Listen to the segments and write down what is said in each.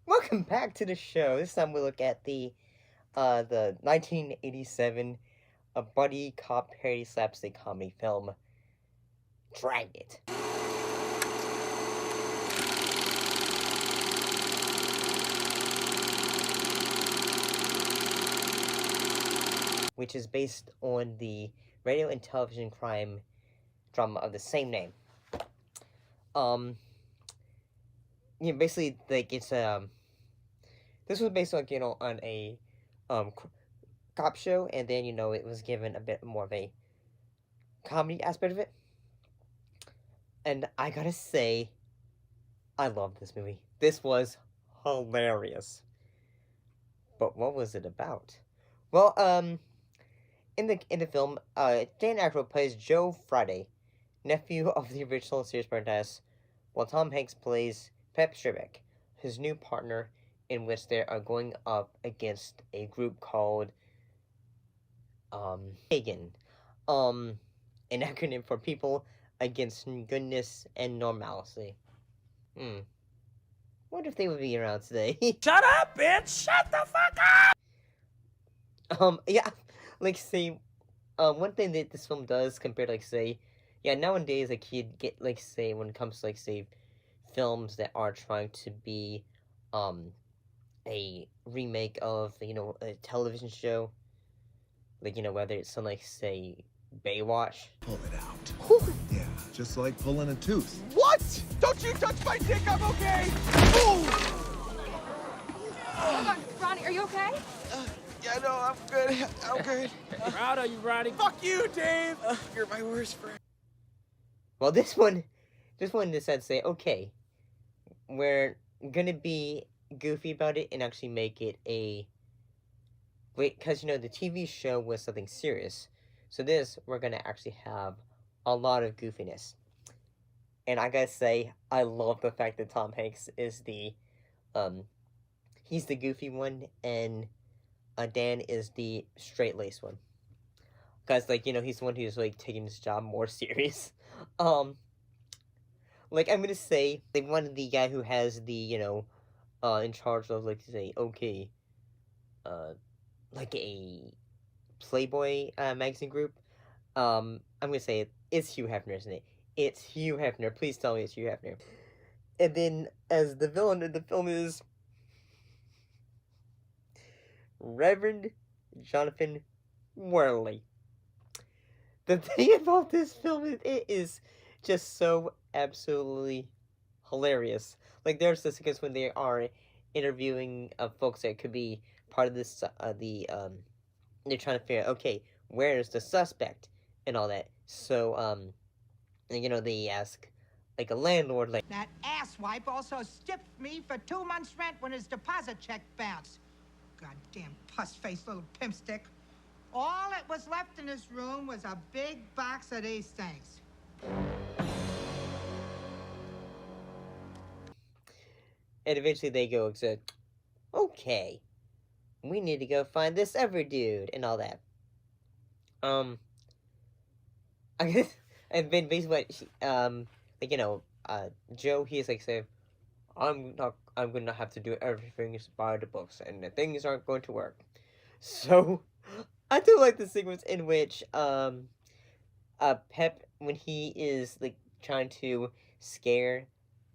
Welcome back to the show. This time we look at the 1987 buddy cop parody slapstick comedy film, Dragnet. Which is based on the radio and television crime drama of the same name. Basically, like, it's, this was based on, on a, cop show, and then, it was given a bit more of a comedy aspect of it. And I gotta say, I love this movie. This was hilarious. But what was it about? Well, in the film, Dan Aykroyd plays Joe Friday, nephew of the original series protagonist, while Tom Hanks plays Pep Strebeck, his new partner, in which they are going up against a group called Pagan, an acronym for People Against Goodness and Normalcy. Wonder if they would be around today. Shut up, bitch! Shut the fuck up! Yeah, like, say, one thing that this film does compared to, like, say, nowadays, like, you'd get, like, say, when it comes to, like, say, films that are trying to be, a remake of, a television show, like, whether it's something like, say, Baywatch. Pull it out. Yeah, just like pulling a tooth. What? Don't you touch my dick, I'm okay! Hold on, Ronnie, are you okay? Yeah, no, I'm good. I'm good. Proud of you, Ronnie. Fuck you, Dave! You're my worst friend. Well, this one decided to say, okay, we're gonna be goofy about it and actually make it because, the TV show was something serious. So we're gonna actually have a lot of goofiness. And I gotta say, I love the fact that Tom Hanks is he's the goofy one, and Dan is the straight-laced one. Because, like, he's the one who's, like, taking his job more serious. Like, I'm gonna say, like, one of the guy who has the, in charge of, like, say, okay, like a Playboy magazine group, I'm gonna say it's Hugh Hefner, isn't it? It's Hugh Hefner. Please tell me it's Hugh Hefner. And then, as the villain in the film is Reverend Jonathan Worley. The thing about this film is it is just so absolutely hilarious. Like, there's this because when they are interviewing folks that could be part of this, they're trying to figure out, okay, where is the suspect and all that. So, they ask, like, a landlord, like, that asswipe also stiffed me for 2 months' rent when his deposit check bounced. Goddamn puss-faced little pimp stick. All that was left in his room was a big box of these things. And eventually they go, okay, we need to go find this other dude and all that. I guess, and then basically, Joe, he's like saying, I'm gonna have to do everything by the books, and the things aren't going to work. So, I do like the sequence in which, Pep, when he is, like, trying to scare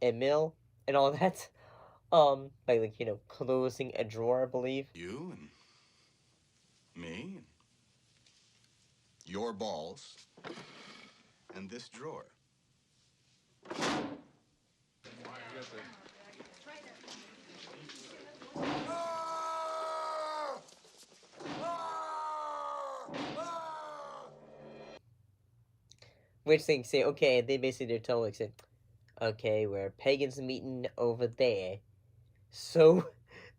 Emil and all that, by, closing a drawer, I believe. You and me and your balls and this drawer. Which they say, okay, and they basically they're told, like, say, okay, we're pagans meeting over there. So,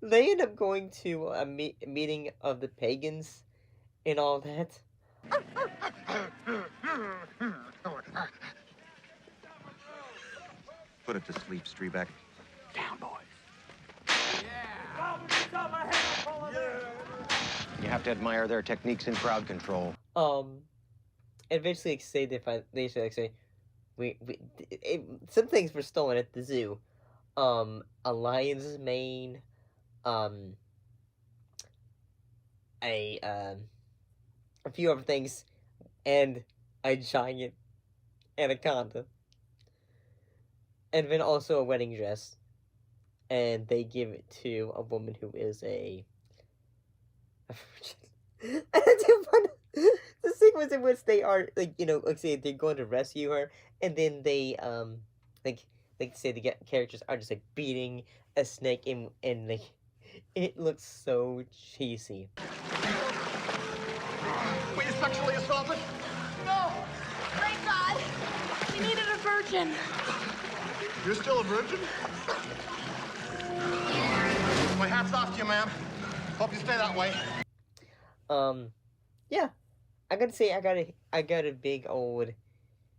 they end up going to a meeting of the pagans and all that. Put it to sleep, Strebeck. Down, boys. You have to admire their techniques in crowd control. eventually like, say they should like say some things were stolen at the zoo. A lion's mane, um, a few other things, and a giant anaconda, and then also a wedding dress, and they give it to a woman who is a virgin. The sequence in which they are like like say they're going to rescue her, and then they like say the characters are just like beating a snake, and like it looks so cheesy. Were you sexually assaulted? No! Thank God! We needed a virgin. You're still a virgin? My hat's off to you, ma'am. Hope you stay that way. Yeah, I gotta say I got a big old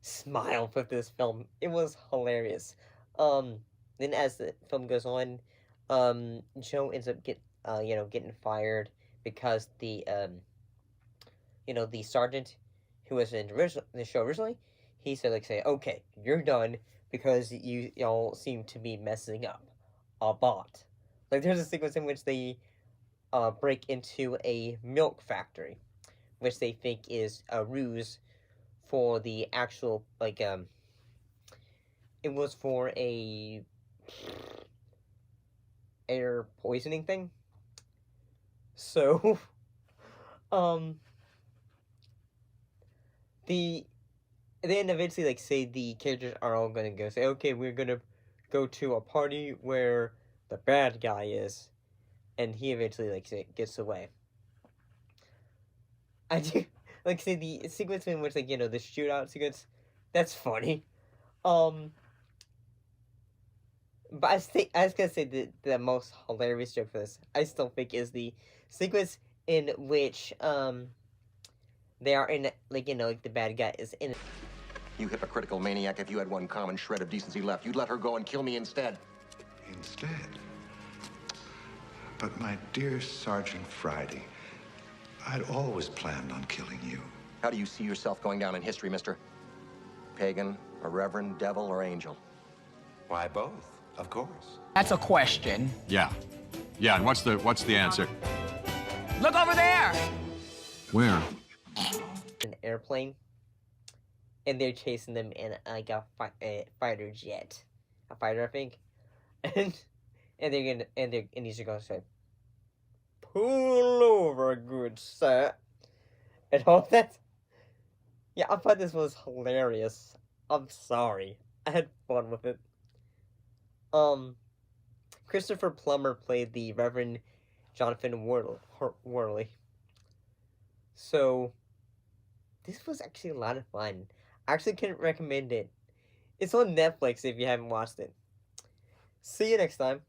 smile with this film. It was hilarious. Then as the film goes on, Joe ends up getting fired because the sergeant who was in the show originally, he said like say, okay, you're done because y'all seem to be messing up a lot. Like there's a sequence in which they break into a milk factory, which they think is a ruse for the actual it was for a air poisoning thing. So the then eventually like say the characters are all gonna go say, okay, we're gonna go to a party where the bad guy is, and he eventually like say gets away. I do like say the sequence in which the shootout sequence, that's funny. But I was gonna say the most hilarious joke for this, I still think, is the sequence in which they are in like the bad guy is in. You hypocritical maniac, if you had one common shred of decency left, you'd let her go and kill me instead. Instead. But my dear Sergeant Friday, I'd always planned on killing you. How do you see yourself going down in history, mister? Pagan, a reverend, devil, or angel? Why both? Of course. That's a question. Yeah. Yeah, and what's the answer? Look over there! Where? An airplane, and they're chasing them in like a fighter jet, a fighter, I think, and he's gonna say, "Pull over, good sir," and all that. Yeah, I thought this was hilarious. I'm sorry, I had fun with it. Christopher Plummer played the Reverend Jonathan Worley. So this was actually a lot of fun. I actually can recommend it. It's on Netflix if you haven't watched it. See you next time.